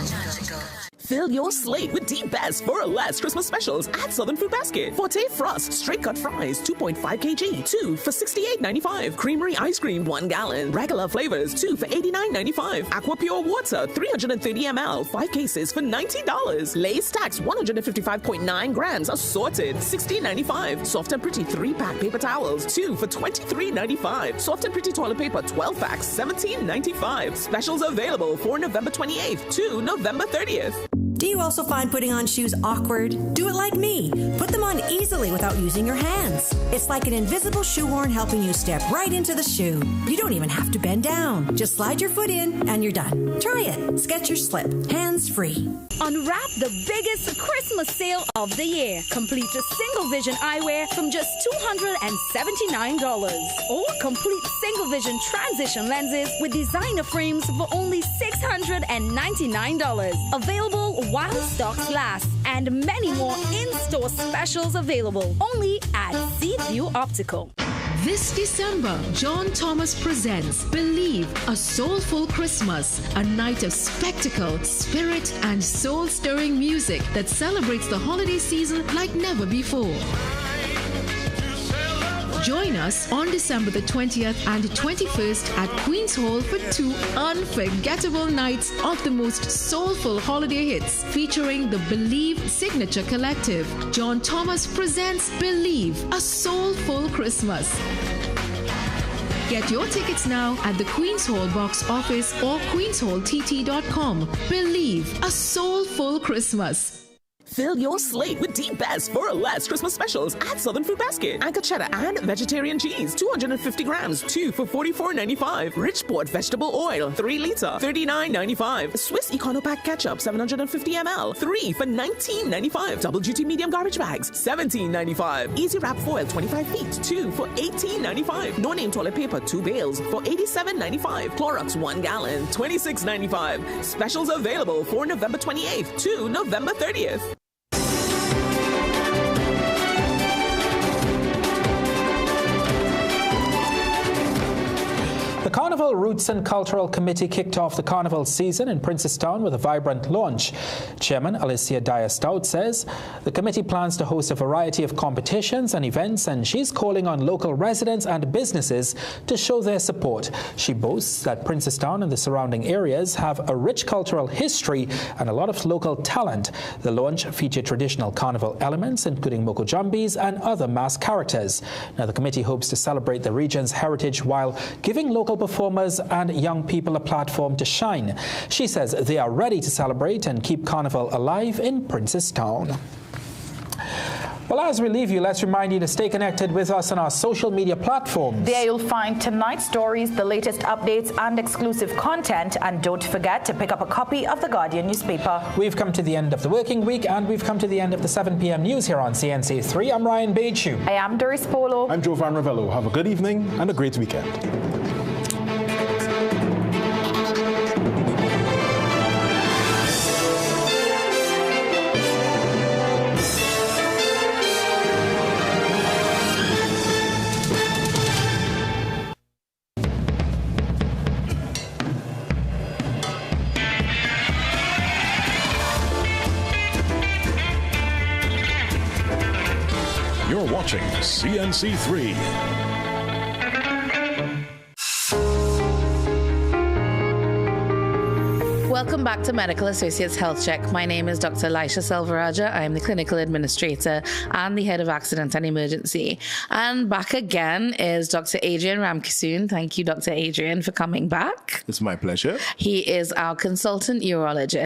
Fill your slate with the best for less Christmas specials at Southern Food Basket. Forte Frost straight cut fries, 2.5 kg, 2 for $68.95. Creamery ice cream, 1 gallon. Regular flavors, 2 for $89.95. Aqua Pure water, 330 ml, 5 cases for $90. Lay's Stacks, 155.9 grams, assorted, $16.95. Soft and Pretty 3-pack paper towels, 2 for $23.95. Soft and Pretty toilet paper, 12 packs, $17.95. Specials available for November 28th to November 30th. Do you also find putting on shoes awkward? Do it like me. Put them on easily without using your hands. It's like an invisible shoehorn helping you step right into the shoe. You don't even have to bend down. Just slide your foot in and you're done. Try it. Skechers Slip. Hands free. Unwrap the biggest Christmas sale of the year. Complete a single vision eyewear from just $279. Or complete single vision transition lenses with designer frames for only $699. Available while stocks last, and many more in-store specials available only at Seaview Optical. This December, John Thomas presents Believe, a Soulful Christmas, a night of spectacle, spirit, and soul-stirring music that celebrates the holiday season like never before. Join us on December the 20th and 21st at Queen's Hall for 2 unforgettable nights of the most soulful holiday hits featuring the Believe Signature Collective. John Thomas presents Believe, a Soulful Christmas. Get your tickets now at the Queen's Hall box office or queenshalltt.com. Believe, a soulful Christmas. Fill your slate with the best for less Christmas specials at Southern Food Basket. Anchor cheddar and vegetarian cheese, 250 grams, 2 for $44.95. Richport vegetable oil, 3 liter, $39.95. Swiss Econopack ketchup, 750 ml, 3 for $19.95. Double duty medium garbage bags, $17.95. Easy wrap foil, 25 feet, 2 for $18.95. No name toilet paper, 2 bales for $87.95. Clorox 1 gallon, $26.95. Specials available for November 28th to November 30th. The Carnival Roots and Cultural Committee kicked off the Carnival season in Princestown with a vibrant launch. Chairman Alicia Dyer-Stout says the committee plans to host a variety of competitions and events, and she's calling on local residents and businesses to show their support. She boasts that Princestown and the surrounding areas have a rich cultural history and a lot of local talent. The launch featured traditional carnival elements, including mokojambis and other mass characters. Now, the committee hopes to celebrate the region's heritage while giving local performers and young people a platform to shine. She says they are ready to celebrate and keep Carnival alive in Princestown. Well, as we leave you, let's remind you to stay connected with us on our social media platforms. There you'll find tonight's stories, the latest updates and exclusive content. And don't forget to pick up a copy of The Guardian newspaper. We've come to the end of the working week and we've come to the end of the 7 p.m. news here on CNC3. I'm Ryan Beju. I am Doris Polo. I'm Joe Van Ravello. Have a good evening and a great weekend. You're watching CNC3. Welcome back to Medical Associates Health Check. My name is Dr. Elisha Selvaraja. I am the clinical administrator and the head of accident and emergency. And back again is Dr. Adrian Ramkisoon. Thank you, Dr. Adrian, for coming back. It's my pleasure. He is our consultant urologist.